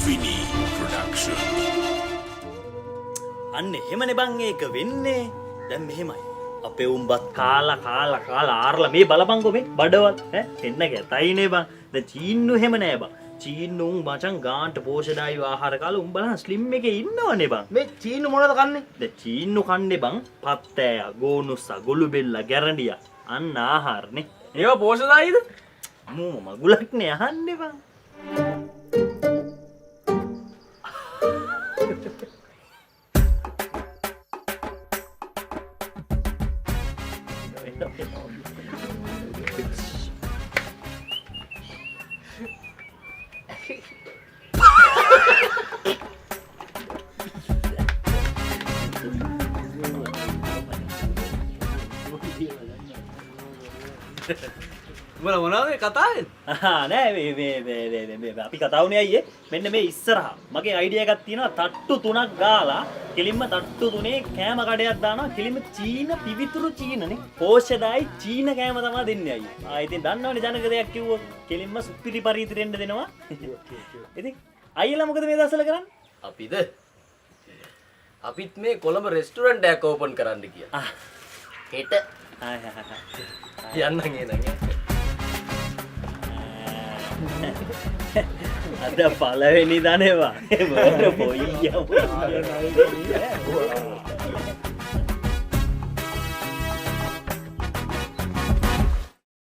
Vinny Production. අන්න එහෙමනේ බං ඒක වෙන්නේ. දැන් මෙහෙමයි. අපේ උඹත් කාලා ආරලා මේ බලපංකො මේ බඩවල් ඈ එන්න ගැතයිනේ බං. දැන් චීන්නු එහෙම නෑ බං. චීන්නු උන් මචං ගාන්ට පෝෂදායී ආහාර කාලා උන් බලන්න ස්ලිම් එකේ ඉන්නවනේ බං. මේ චීනු මොනවද කන්නේ? දැන් චීන්නු කන්නේ බං පත්තෑය, ගෝනුස්සා, ගොළු බෙල්ල, ගැරන්ඩියා අන්න ආහාරනේ. ඒවා පෝෂදායීද? මූම මගුලක් නේ අහන්නේ බං. උඹලා මොනවද කතාවේ? නෑ මේ අපි කතා වුණේ අයියේ මෙන්න මේ ඉස්සරහා මගේ අයිඩියා එකක් තියෙනවා තට්ටු 3ක් ගාලා කෙලින්ම තට්ටු 3 කෑම කඩයක් දානවා කෙලින්ම චීන පිවිතුරු චීනනේ පෝෂදායි චීන කෑම තමයි දෙන්නේ අයියේ. ඉතින් දන්නවනේ ජනක දෙයක් කිව්වොත් කෙලින්ම සුපිරි පරිදිරෙන්න දෙනවා. ඉතින් අයියලා මොකද මේ දවස්වල කරන්නේ? අපිත් මේ කොළඹ රෙස්ටුරන්ට් එකක් ඕපන් කරන්න කියලා. හෙට යන්න නේද? අද පළවෙනි දනේවා. මොන පොයියා